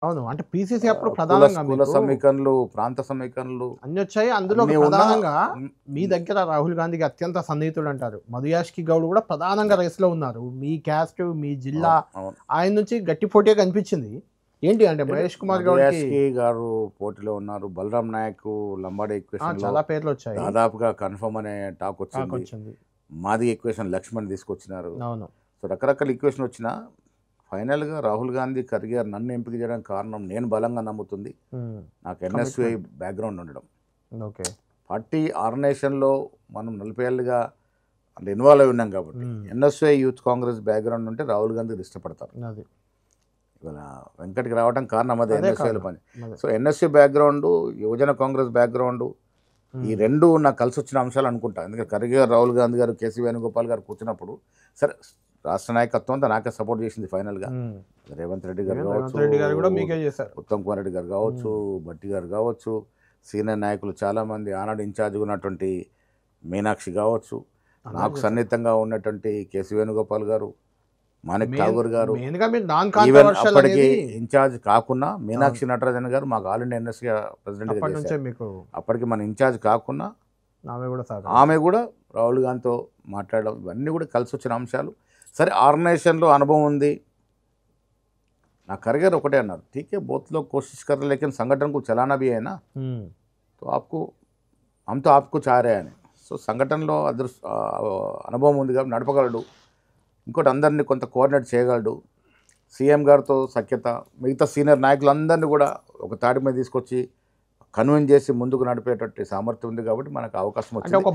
అవును. అంటే పీసీసీ అప్పుడు కుల ప్రధానంగా కుల మీకు సమీకరణలు, ప్రాంత సమీకరణలు అన్నొచ్చాయి. అందులో అన్నీ ఉన్నా ప్రధానంగా హ్మ్. మీ హ్మ్. దగ్గర రాహుల్ గాంధీకి అత్యంత సన్నిహితుడంటారు. మధు యాష్కి గౌడ్ గూడా ప్రధానంగా రేస్‌లో ఉన్నారు. మీ క్యాస్ట్, మీ జిల్లా అవును. అవును. ఆయన నుంచి గట్టి పోటీయే కనిపించింది. ఏంటి అంటే లేదు మహేష్ కుమార్ మధు గౌడ్‌కి యాష్కి గారు పోటీలో ఉన్నారు. బలరాం నాయక్ లంబాడి ఈక్వేషన్‌లో చాలా పేర్లొచ్చాయి. దాదాపుగా కన్ఫర్మ్ అనే టాక్ వచ్చింది. టాకొచ్చింది. మాది ఈక్వేషన్ లక్ష్మణ్ తీసుకొచ్చినారు. అవును. సో, రకరకాల ఈక్వేషన్ వచ్చినా ఫైనల్‌గా రాహుల్ గాంధీ, ఖర్గే గారు నన్ను ఎంపిక చేయడానికి కారణం నేను బలంగా నమ్ముతుంది హ్మ్. నాకు ఎన్ఎస్‌యుఐ కమిట్మెంట్. బ్యాక్‌గ్రౌండ్ ఉండడం. ఓకే. పార్టీ ఆర్గనైజేషన్‌లో మనం 40 ఏళ్లుగా అంటే ఇన్వాల్వ్ అయి ఉన్నాం కాబట్టి హ్మ్. ఎన్ఎస్‌యుఐ యూత్ కాంగ్రెస్ బ్యాక్‌గ్రౌండ్ ఉంటే రాహుల్ గాంధీకి ఇష్టపడతారు. అది. ఇవాళ వెంకట్‌కి రావడం కారణం అదే అదే ఎన్ఎస్‌యుఐలో కారణం. పని. అదే. సో, ఎన్ఎస్‌యు బ్యాక్‌గ్రౌండు, యువజన కాంగ్రెస్ బ్యాక్‌గ్రౌండు ఈ హ్మ్. 2 నాకు కలిసొచ్చిన అంశాలు అనుకుంటా. ఎందుకంటే ఖర్గే గారు, రాహుల్ గాంధీ గారు, కేసీ వేణుగోపాల్ గారు కూర్చున్నప్పుడు సరే రాష్ట్ర నాయకత్వం అంతా నాకే సపోర్ట్ చేసింది ఫైనల్‌గా. హ్మ్. రేవంత్ రెడ్డి గారు ఈవెన్ కావచ్చు, రేవంత్ రెడ్డి గారు గూడా మీకే చేశారు. ఉత్తమ్ కుమార్ రెడ్డి గారు కావచ్చు, హ్మ్. భట్టి గారు కావచ్చు, సీనియర్ నాయకులు చాలామంది ఆనాడు ఇన్ఛార్జ్‌గా ఉన్నటువంటి మీనాక్షి కావచ్చు, అందరూ నాకు చేశారు. సన్నిహితంగా ఉన్నటువంటి కేసీ వేణుగోపాల్ గారు, మాణిక్ ఠాగూర్ గారు, మెయిన్‌గా మీరు నాన్ ఈవెన్ కాంట్రోవర్షియల్ అప్పటికి అనేది ఇన్ఛార్జ్ కాకున్నా అవును. మీనాక్షి నటరాజన్ గారు మాకు ఆల్ ఇండియా ఎన్ఎస్‌గా ప్రెసిడెంట్‌గా అప్పటినుంచే చేశారు. మీకు అప్పటికి మన ఇన్ఛార్జ్ కాకున్నా ఆమె గూడా ఆమె సహకరించారు. కూడా రాహుల్ గాంధీతో మాట్లాడడం ఇవన్నీ కూడా కలిసొచ్చిన అంశాలు. సరే ఆర్గనైజేషన్‌లో అనుభవం ఉంది. నా ఖర్గే గారు ఒకటే అన్నారు, "ठीक है बहुत लोग कोशिश कर रहे हैं लेकिन संगठन को चलाना भी है ना, హ్మ్. तो आपको हम तो आपको चाह रहे हैं" అని. సో సంఘటనలో అనుభవం ఉంది కాబట్టి నడపగలడు. ఇంకోటి అందరినీ కొంత కోఆర్డినేట్ చేయగలడు. సీఎం గారితో సఖ్యత, మిగతా సీనియర్ నాయకులందరినీ కూడా ఒక తాటి మీద తీసుకొచ్చి కన్విన్స్ చేసి ముందుకు నడిపేటట్టు సామర్థ్యం ఉంది కాబట్టి మనకు అవకాశం అంటే వచ్చింది. ఒక